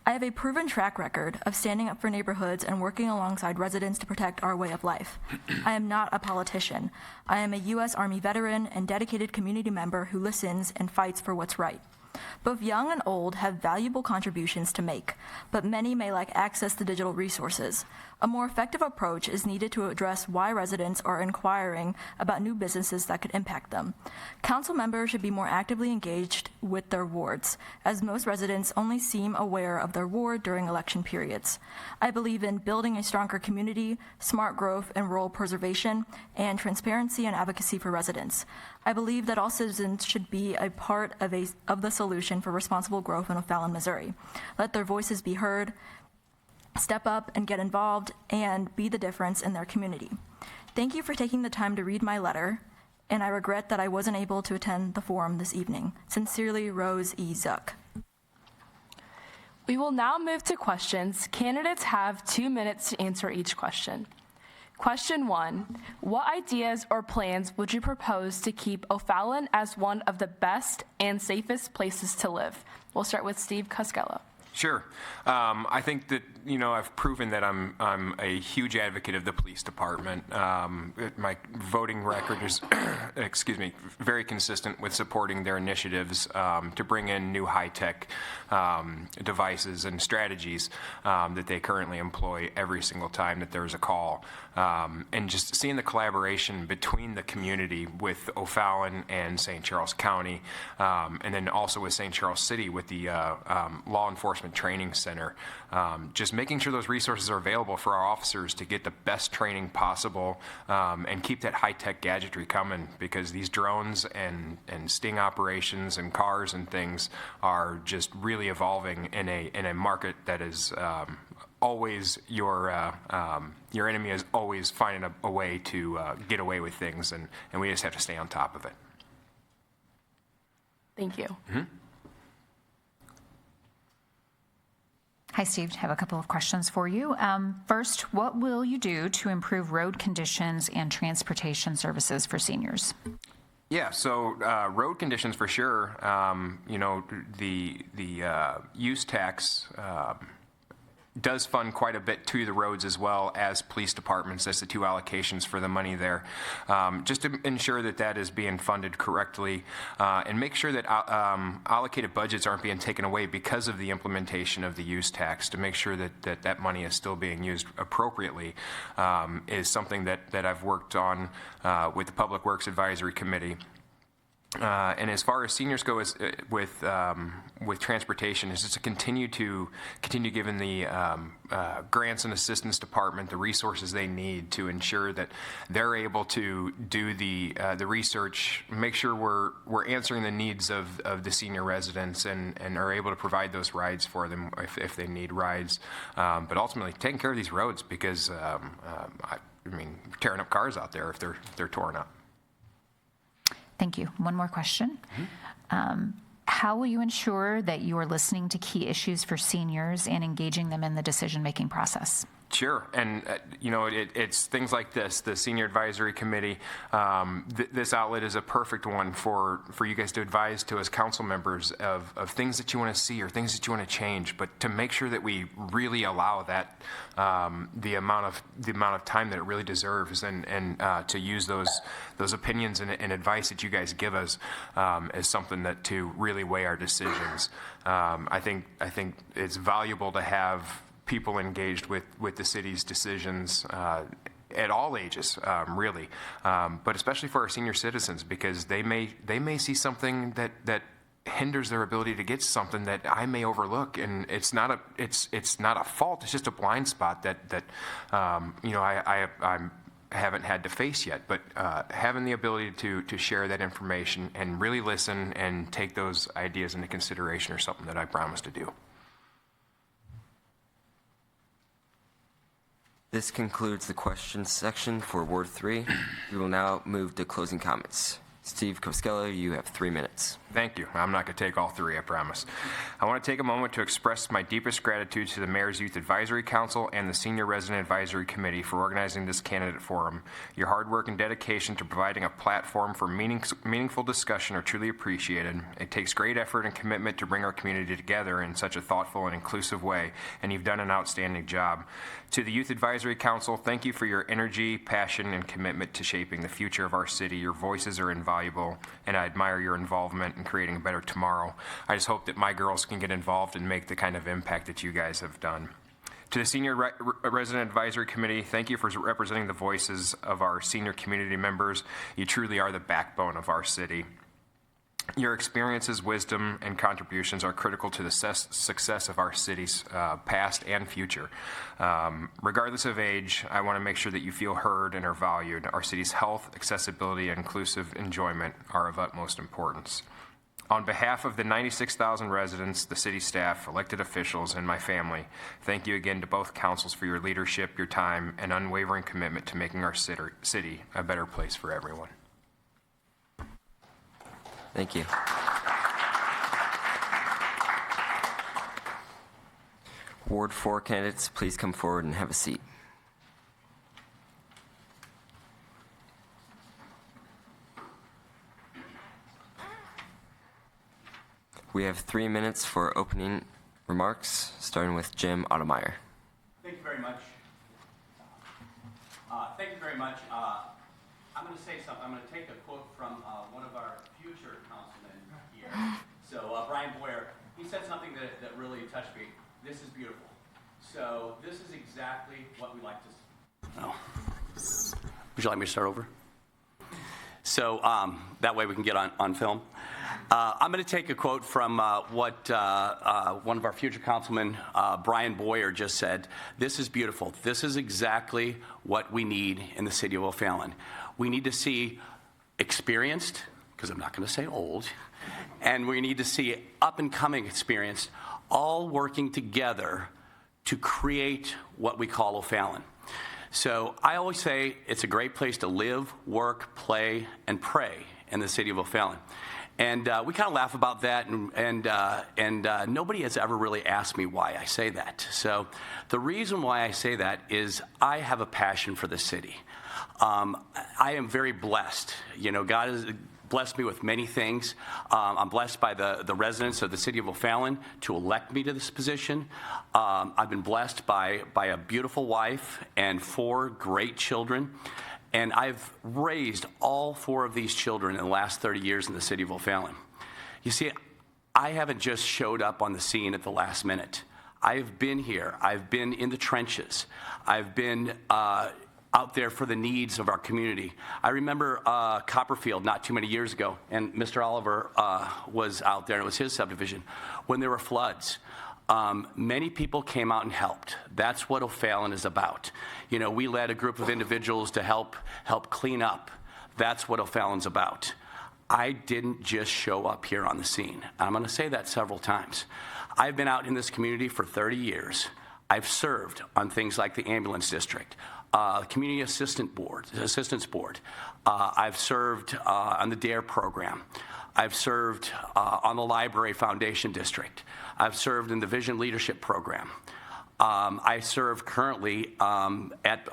I have a proven track record of standing up for neighborhoods and working alongside residents to protect our way of life. I am not a politician. I am a U.S. Army veteran and dedicated community member who listens and fights for what's right. Both young and old have valuable contributions to make, but many may lack access to digital resources. A more effective approach is needed to address why residents are inquiring about new businesses that could impact them. Council members should be more actively engaged with their wards, as most residents only seem aware of their ward during election periods. I believe in building a stronger community, smart growth and rural preservation, and transparency and advocacy for residents. I believe that all citizens should be a part of the solution for responsible growth in O'Fallon, Missouri. Let their voices be heard, step up and get involved, and be the difference in their community. Thank you for taking the time to read my letter, and I regret that I wasn't able to attend the forum this evening. Sincerely, Rose E. Zuck. We will now move to questions. Candidates have 2 minutes to answer each question. Question 1, what ideas or plans would you propose to keep O'Fallon as one of the best and safest places to live? We'll start with Steve Koskela. Sure. I think that, I've proven that I'm a huge advocate of the police department. My voting record is, excuse me, very consistent with supporting their initiatives to bring in new high-tech devices and strategies that they currently employ every single time that there's a call. And just seeing the collaboration between the community with O'Fallon and St. Charles County, and then also with St. Charles City with the Law Enforcement Training Center. Just making sure those resources are available for our officers to get the best training possible and keep that high-tech gadgetry coming, because these drones and sting operations and cars and things are just really evolving in a market that is always your enemy is always finding a way to get away with things, and we just have to stay on top of it. Thank you. Mm-hmm. Hi, Steve. I have a couple of questions for you. First, what will you do to improve road conditions and transportation services for seniors? Yeah, so road conditions for sure. The use tax does fund quite a bit to the roads as well as police departments. That's the two allocations for the money there. Just to ensure that that is being funded correctly and make sure that allocated budgets aren't being taken away because of the implementation of the use tax, to make sure that money is still being used appropriately is something that I've worked on with the Public Works Advisory Committee. And as far as seniors go, with transportation, is just to continue giving the grants and assistance department the resources they need to ensure that they're able to do the research, make sure we're answering the needs of the senior residents and are able to provide those rides for them if they need rides. But ultimately, taking care of these roads, because tearing up cars out there if they're torn up. Thank you. One more question. Mm-hmm. How will you ensure that you are listening to key issues for seniors and engaging them in the decision-making process? Sure, and it's things like this, the Senior Advisory Committee. This outlet is a perfect one for you guys to advise to as council members of things that you want to see or things that you want to change, but to make sure that we really allow that the amount of time that it really deserves, and to use those opinions and advice that you guys give us as something that to really weigh our decisions. I think it's valuable to have people engaged with the city's decisions at all ages, really, but especially for our senior citizens, because they may see something that hinders their ability to get something that I may overlook, and it's not a fault. It's just a blind spot that I haven't had to face yet. But having the ability to share that information and really listen and take those ideas into consideration are something that I promise to do. This concludes the questions section for Ward 3. We will now move to closing comments. Steve Koskela, you have 3 minutes. Thank you. I'm not going to take all 3, I promise. I want to take a moment to express my deepest gratitude to the Mayor's Youth Advisory Council and the Senior Resident Advisory Committee for organizing this candidate forum. Your hard work and dedication to providing a platform for meaningful discussion are truly appreciated. It takes great effort and commitment to bring our community together in such a thoughtful and inclusive way, and you've done an outstanding job. To the Youth Advisory Council, thank you for your energy, passion, and commitment to shaping the future of our city. Your voices are invaluable, and I admire your involvement in creating a better tomorrow. I just hope that my girls can get involved and make the kind of impact that you guys have done. To the Senior Resident Advisory Committee, thank you for representing the voices of our senior community members. You truly are the backbone of our city. Your experiences, wisdom, and contributions are critical to the success of our city's past and future. Regardless of age, I want to make sure that you feel heard and are valued. Our city's health, accessibility, and inclusive enjoyment are of utmost importance. On behalf of the 96,000 residents, the city staff, elected officials, and my family, thank you again to both councils for your leadership, your time, and unwavering commitment to making our city a better place for everyone. Thank you. Ward 4 candidates, please come forward and have a seat. We have 3 minutes for opening remarks, starting with Jim Ottomeyer. Thank you very much. I'm going to say something. I'm going to take a quote from one of our future councilmen here. So Brian Boyer, he said something that really touched me. This is beautiful. So this is exactly what we like to see. Oh. Would you like me to start over? So that way we can get on film. I'm going to take a quote from what one of our future councilmen, Brian Boyer, just said. This is beautiful. This is exactly what we need in the city of O'Fallon. We need to see experienced, because I'm not going to say old, and we need to see up-and-coming experienced, all working together to create what we call O'Fallon. So I always say it's a great place to live, work, play, and pray in the city of O'Fallon. And we kind of laugh about that, and nobody has ever really asked me why I say that. So the reason why I say that is I have a passion for the city. I am very blessed. You know, God has blessed me with many things. I'm blessed by the residents of the city of O'Fallon to elect me to this position. I've been blessed by a beautiful wife and 4 great children. And I've raised all 4 of these children in the last 30 years in the city of O'Fallon. You see, I haven't just showed up on the scene at the last minute. I've been here. I've been in the trenches. I've been out there for the needs of our community. I remember Copperfield not too many years ago, and Mr. Oliver was out there, and it was his subdivision, when there were floods. Many people came out and helped. That's what O'Fallon is about. You know, we led a group of individuals to help clean up. That's what O'Fallon's about. I didn't just show up here on the scene. I'm going to say that several times. I've been out in this community for 30 years. I've served on things like the ambulance district, community assistance board. I've served on the DARE program. I've served on the Library Foundation District. I've served in the Vision Leadership Program. I serve currently at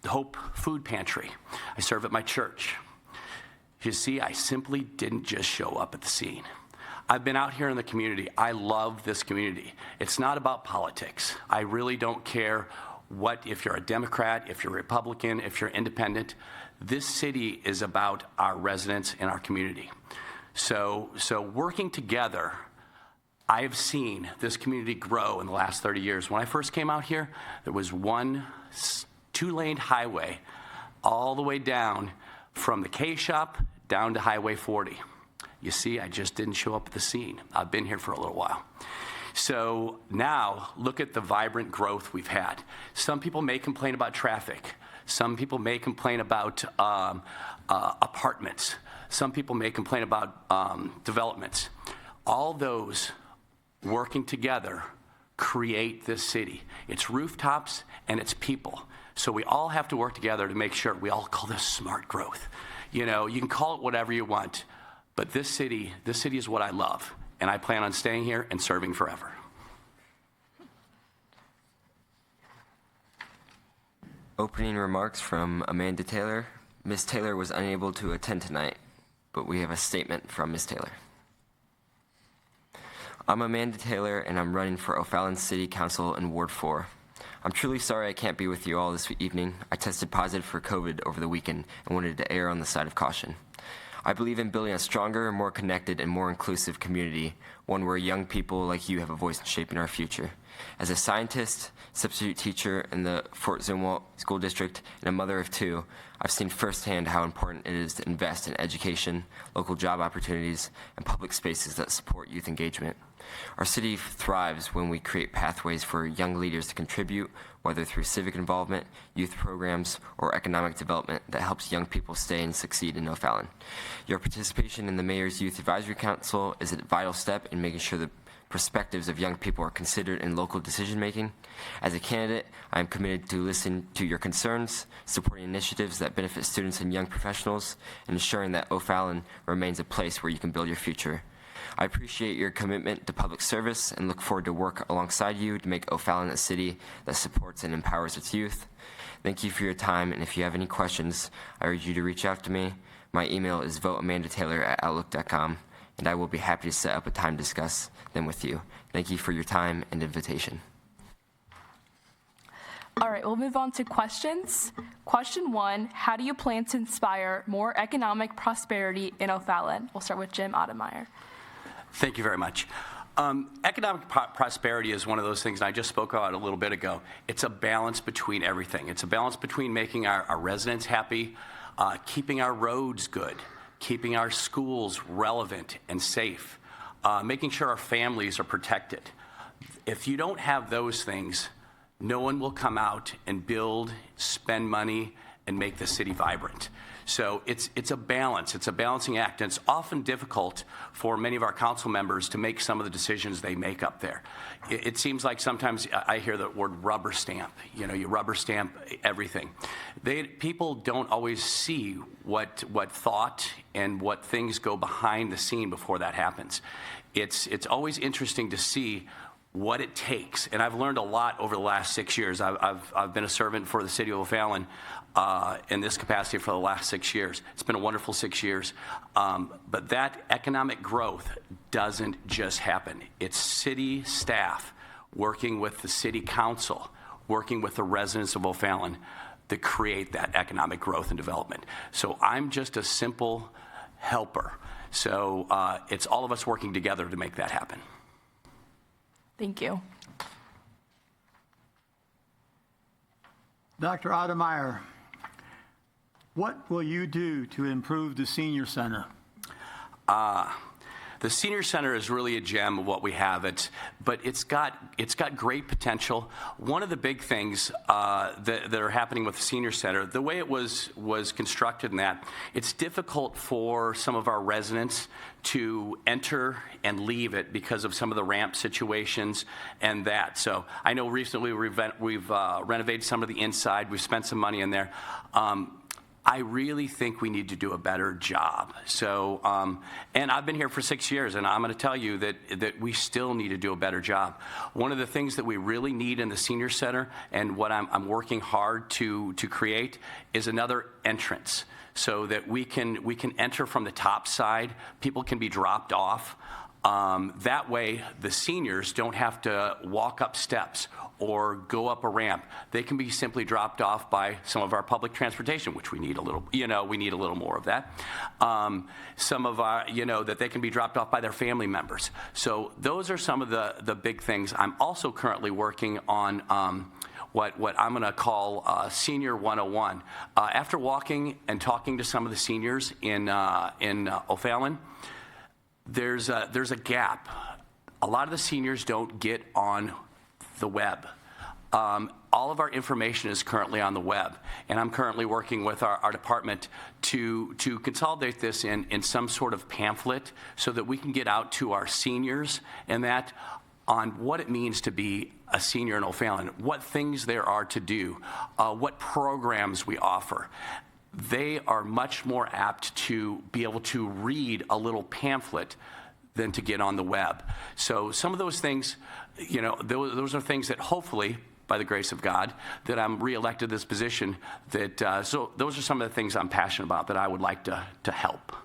Hope Food Pantry. I serve at my church. You see, I simply didn't just show up at the scene. I've been out here in the community. I love this community. It's not about politics. I really don't care if you're a Democrat, if you're a Republican, if you're independent. This city is about our residents and our community. So working together, I have seen this community grow in the last 30 years. When I first came out here, there was one 2-lane highway all the way down from the K-Shop down to Highway 40. You see, I just didn't show up at the scene. I've been here for a little while. So now, look at the vibrant growth we've had. Some people may complain about traffic. Some people may complain about apartments. Some people may complain about developments. All those working together create this city. It's rooftops and it's people. So we all have to work together to make sure. We all call this smart growth. You know, you can call it whatever you want, but this city is what I love, and I plan on staying here and serving forever. Opening remarks from Amanda Taylor. Ms. Taylor was unable to attend tonight, but we have a statement from Ms. Taylor. I'm Amanda Taylor, and I'm running for O'Fallon City Council in Ward 4. I'm truly sorry I can't be with you all this evening. I tested positive for COVID over the weekend and wanted to err on the side of caution. I believe in building a stronger, more connected, and more inclusive community, one where young people like you have a voice in shaping our future. As a scientist, substitute teacher in the Fort Zumwalt School District, and a mother of 2, I've seen firsthand how important it is to invest in education, local job opportunities, and public spaces that support youth engagement. Our city thrives when we create pathways for young leaders to contribute, whether through civic involvement, youth programs, or economic development that helps young people stay and succeed in O'Fallon. Your participation in the Mayor's Youth Advisory Council is a vital step in making sure the perspectives of young people are considered in local decision-making. As a candidate, I am committed to listening to your concerns, supporting initiatives that benefit students and young professionals, and ensuring that O'Fallon remains a place where you can build your future. I appreciate your commitment to public service and look forward to work alongside you to make O'Fallon a city that supports and empowers its youth. Thank you for your time, and if you have any questions, I urge you to reach out to me. My email is voteamandataylor@outlook.com. and I will be happy to set up a time to discuss them with you. Thank you for your time and invitation. All right, we'll move on to questions. Question 1, how do you plan to inspire more economic prosperity in O'Fallon? We'll start with Jim Ottemeyer. Thank you very much. Economic prosperity is one of those things, and I just spoke about it a little bit ago. It's a balance between everything. It's a balance between making our residents happy, keeping our roads good, keeping our schools relevant and safe, making sure our families are protected. If you don't have those things, no one will come out and build, spend money, and make the city vibrant. So it's a balance. It's a balancing act, and it's often difficult for many of our council members to make some of the decisions they make up there. It seems like sometimes I hear the word rubber stamp. You know, you rubber stamp everything. People don't always see what thought and what things go behind the scene before that happens. It's always interesting to see what it takes, and I've learned a lot over the last 6 years. I've been a servant for the city of O'Fallon in this capacity for the last 6 years. It's been a wonderful 6 years, but that economic growth doesn't just happen. It's city staff working with the city council, working with the residents of O'Fallon to create that economic growth and development. So I'm just a simple helper. So it's all of us working together to make that happen. Thank you. Dr. Ottemeyer, what will you do to improve the senior center? The senior center is really a gem of what we have. But it's got great potential. One of the big things that are happening with the senior center, the way it was constructed in that, it's difficult for some of our residents to enter and leave it because of some of the ramp situations and that. So I know recently we've renovated some of the inside. We've spent some money in there. I really think we need to do a better job. So, and I've been here for 6 years, and I'm going to tell you that we still need to do a better job. One of the things that we really need in the senior center, and what I'm working hard to create, is another entrance, so that we can enter from the top side. People can be dropped off. That way, the seniors don't have to walk up steps or go up a ramp. They can be simply dropped off by some of our public transportation, which we need a little, we need a little more of that. Some of our, that they can be dropped off by their family members. So those are some of the big things. I'm also currently working on what I'm going to call Senior 101. After walking and talking to some of the seniors in O'Fallon, there's a gap. A lot of the seniors don't get on the web. All of our information is currently on the web, and I'm currently working with our department to consolidate this in some sort of pamphlet so that we can get out to our seniors and that on what it means to be a senior in O'Fallon, what things there are to do, what programs we offer. They are much more apt to be able to read a little pamphlet than to get on the web. So some of those things, those are things that hopefully, by the grace of God, that I'm reelected this position, so those are some of the things I'm passionate about that I would like to help.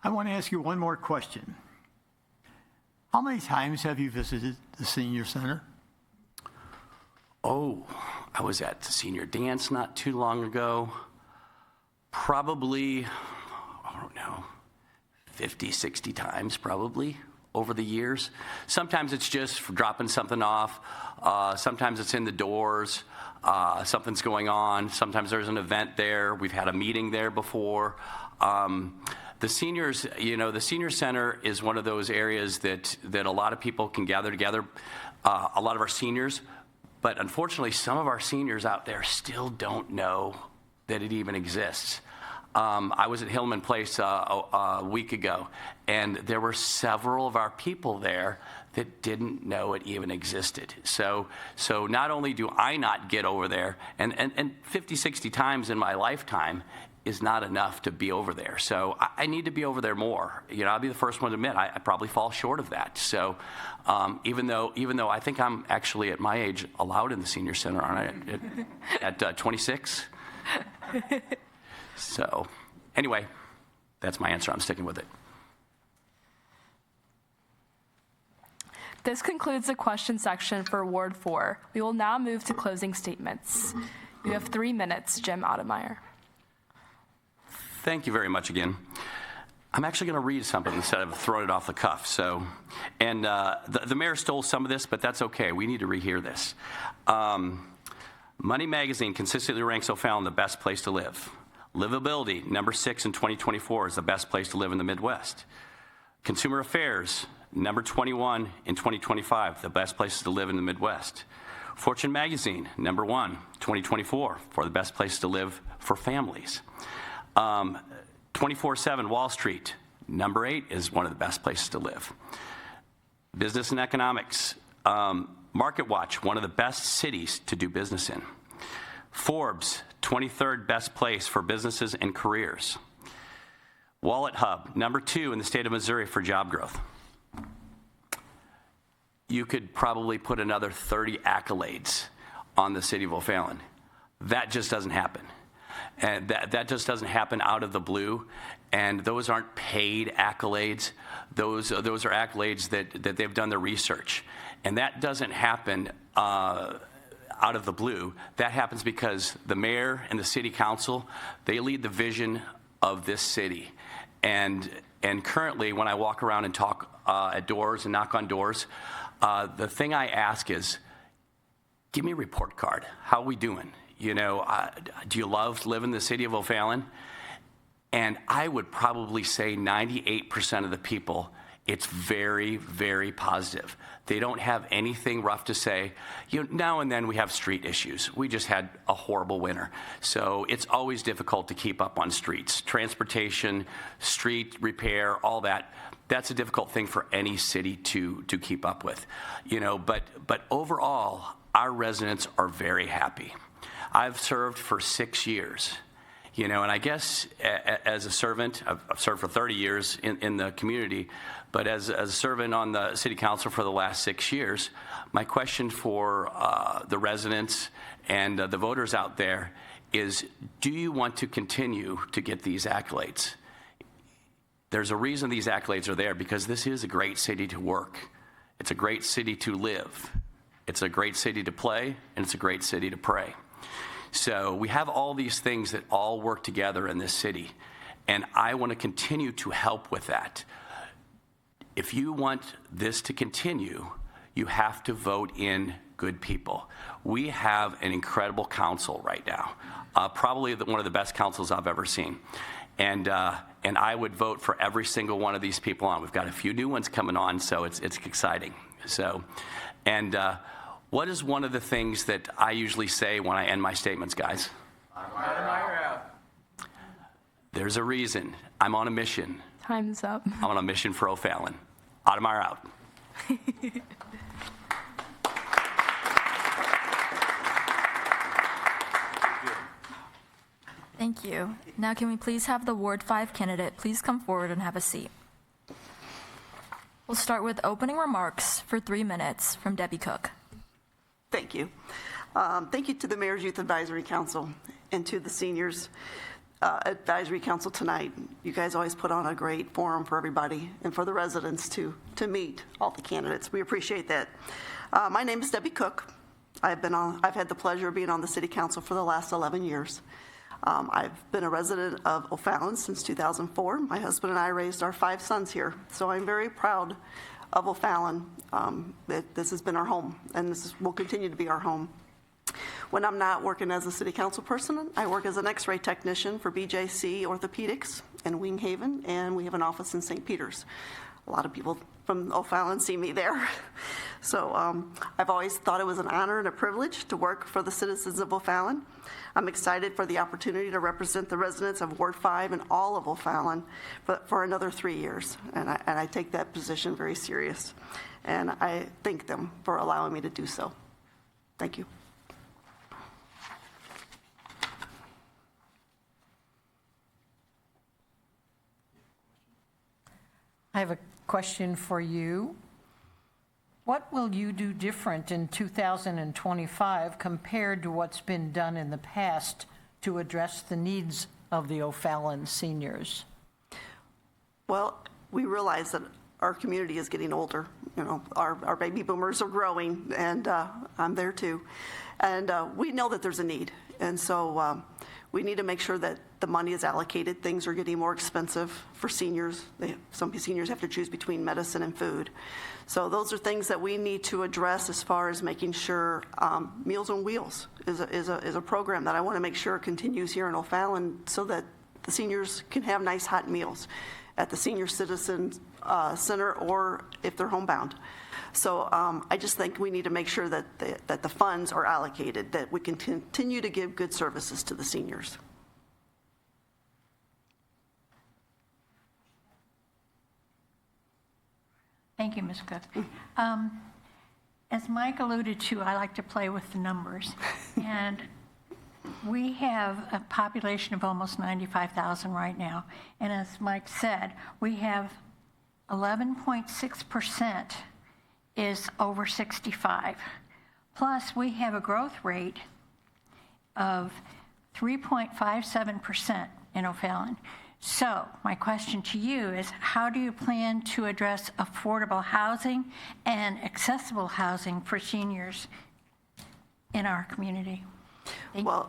I want to ask you one more question. How many times have you visited the senior center? Oh, I was at the senior dance not too long ago. Probably, 50, 60 times probably over the years. Sometimes it's just for dropping something off. Sometimes it's in the doors. Something's going on. Sometimes there's an event there. We've had a meeting there before. The seniors, the senior center is one of those areas that a lot of people can gather together. A lot of our seniors. But unfortunately, some of our seniors out there still don't know that it even exists. I was at Hillman Place a week ago, and there were several of our people there that didn't know it even existed. So not only do I not get over there, and 50, 60 times in my lifetime is not enough to be over there. So I need to be over there more. I'll be the first one to admit I probably fall short of that. So even though I think I'm actually at my age allowed in the senior center, aren't I? At 26. So anyway, that's my answer. I'm sticking with it. This concludes the question section for Ward 4. We will now move to closing statements. You have 3 minutes, Jim Ottemeyer. Thank you very much again. I'm actually going to read something instead of throwing it off the cuff. So, and the mayor stole some of this, but that's okay. We need to rehear this. Money Magazine consistently ranks O'Fallon the best place to live. Livability, number 6 in 2024, is the best place to live in the Midwest. Consumer Affairs, number 21 in 2025, the best places to live in the Midwest. Fortune Magazine, number 1, 2024, for the best places to live for families. 24/7 Wall Street, number 8, is one of the best places to live. Business and Economics, Market Watch, one of the best cities to do business in. Forbes, 23rd best place for businesses and careers. Wallet Hub, number 2 in the state of Missouri for job growth. You could probably put another 30 accolades on the city of O'Fallon. That just doesn't happen. And that just doesn't happen out of the blue. And those aren't paid accolades. Those are accolades that they've done the research. And that doesn't happen out of the blue. That happens because the mayor and the city council, they lead the vision of this city. And currently, when I walk around and talk at doors and knock on doors, the thing I ask is, give me a report card. How are we doing? You know, do you love living in the city of O'Fallon? And I would probably say 98% of the people, it's very, very positive. They don't have anything rough to say. You know, now and then we have street issues. We just had a horrible winter. So it's always difficult to keep up on streets. Transportation, street repair, all that. That's a difficult thing for any city to keep up with. You know, but overall, our residents are very happy. I've served for 6 years. You know, and I guess as a servant, I've served for 30 years in the community, but as a servant on the city council for the last 6 years, my question for the residents and the voters out there is, do you want to continue to get these accolades? There's a reason these accolades are there, because this is a great city to work. It's a great city to live. It's a great city to play, and it's a great city to pray. So we have all these things that all work together in this city, and I want to continue to help with that. If you want this to continue, you have to vote in good people. We have an incredible council right now, probably one of the best councils I've ever seen. And I would vote for every single one of these people on. We've got a few new ones coming on, so it's exciting. So, and what is one of the things that I usually say when I end my statements, guys? There's a reason. I'm on a mission. Time's up. I'm on a mission for O'Fallon. Ottemeyer out. Thank you. Now can we please have the Ward 5 candidate please come forward and have a seat? We'll start with opening remarks for 3 minutes from Debbie Cook. Thank you. Thank you to the Mayor's Youth Advisory Council and to the Seniors Advisory Council tonight. You guys always put on a great forum for everybody and for the residents to meet all the candidates. We appreciate that. My name is Debbie Cook. I've had the pleasure of being on the City Council for the last 11 years. I've been a resident of O'Fallon since 2004. My husband and I raised our 5 sons here, so I'm very proud of O'Fallon. This has been our home, and this will continue to be our home. When I'm not working as a city council person, I work as an x-ray technician for BJC Orthopedics in Winghaven, and we have an office in St. Peters. A lot of people from O'Fallon see me there. So I've always thought it was an honor and a privilege to work for the citizens of O'Fallon. I'm excited for the opportunity to represent the residents of Ward 5 and all of O'Fallon for another 3 years. And I take that position very serious. And I thank them for allowing me to do so. Thank you. I have a question for you. What will you do different in 2025 compared to what's been done in the past to address the needs of the O'Fallon seniors? Well, we realize that our community is getting older. You know, our baby boomers are growing, and I'm there too. And we know that there's a need. And so we need to make sure that the money is allocated. Things are getting more expensive for seniors. Some seniors have to choose between medicine and food. So those are things that we need to address as far as making sure Meals on Wheels is a program that I want to make sure continues here in O'Fallon so that the seniors can have nice hot meals at the Senior Citizen Center or if they're homebound. So I just think we need to make sure that the funds are allocated, that we can continue to give good services to the seniors. Thank you, Ms. Cook. As Mike alluded to, I like to play with the numbers. And we have a population of almost 95,000 right now. And as Mike said, we have 11.6% is over 65. Plus, we have a growth rate of 3.57% in O'Fallon. So my question to you is, how do you plan to address affordable housing and accessible housing for seniors in our community? Well,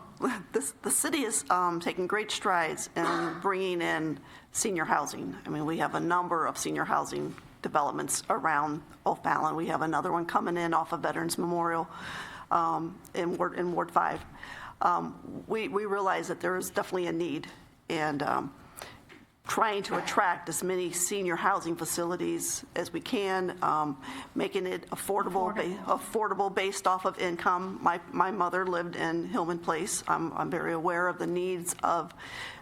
the city is taking great strides in bringing in senior housing. I mean, we have a number of senior housing developments around O'Fallon. We have another one coming in off of Veterans Memorial in Ward 5. We realize that there is definitely a need, and trying to attract as many senior housing facilities as we can, making it affordable based off of income. My mother lived in Hillman Place. I'm very aware of the needs of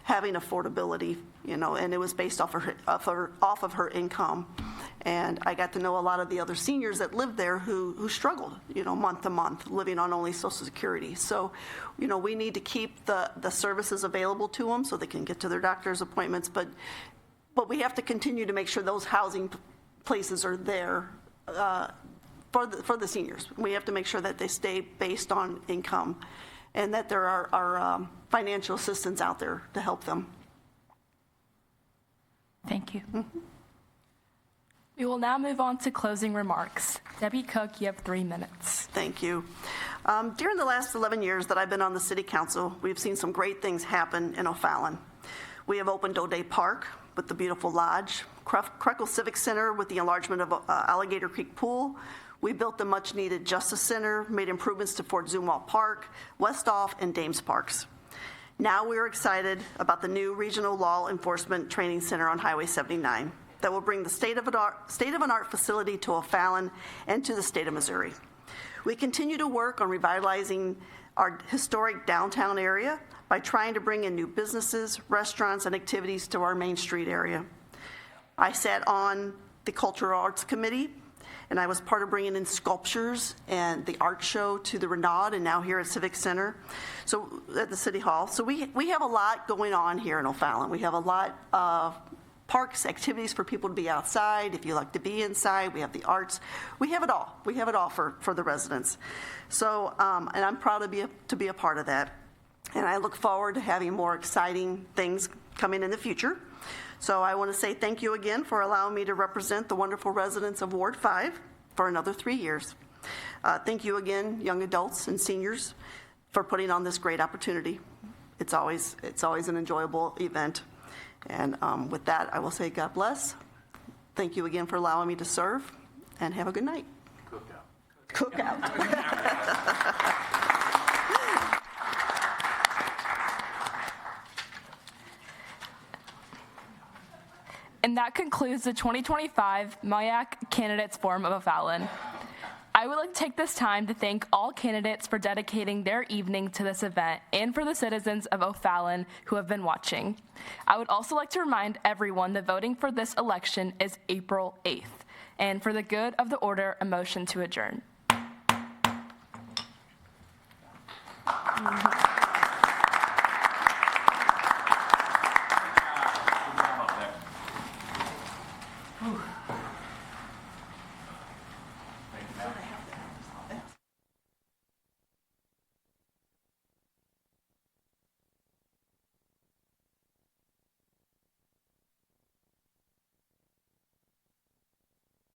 having affordability, you know, and it was based off of her income. And I got to know a lot of the other seniors that lived there who struggled, you know, month to month, living on only Social Security. So, you know, we need to keep the services available to them so they can get to their doctor's appointments. But we have to continue to make sure those housing places are there for the seniors. We have to make sure that they stay based on income and that there are financial assistance out there to help them. Thank you. Mm-hmm. We will now move on to closing remarks. Debbie Cook, you have 3 minutes. Thank you. During the last 11 years that I've been on the City Council, we've seen some great things happen in O'Fallon. We have opened O'Day Park with the beautiful lodge, Krekel Civic Center with the enlargement of Alligator Creek Pool. We built the much-needed Justice Center, made improvements to Fort Zumwalt Park, Westhoff, and Dames Parks. Now we're excited about the new Regional Law Enforcement Training Center on Highway 79 that will bring the state-of-an-art facility to O'Fallon and to the state of Missouri. We continue to work on revitalizing our historic downtown area by trying to bring in new businesses, restaurants, and activities to our Main Street area. I sat on the Cultural Arts Committee, and I was part of bringing in sculptures and the art show to the Renaud and now here at Civic Center, so at the City Hall. So we have a lot going on here in O'Fallon. We have a lot of parks, activities for people to be outside. If you like to be inside, we have the arts. We have it all. We have it all for the residents. So, and I'm proud to be a part of that. And I look forward to having more exciting things coming in the future. So I want to say thank you again for allowing me to represent the wonderful residents of Ward 5 for another 3 years. Thank you again, young adults and seniors, for putting on this great opportunity. It's always an enjoyable event. And with that, I will say God bless. Thank you again for allowing me to serve, and have a good night. Cookout. And that concludes the 2025 MIAC Candidates Forum of O'Fallon. I would like to take this time to thank all candidates for dedicating their evening to this event and for the citizens of O'Fallon who have been watching. I would also like to remind everyone that voting for this election is April 8th. And for the good of the order, a motion to adjourn.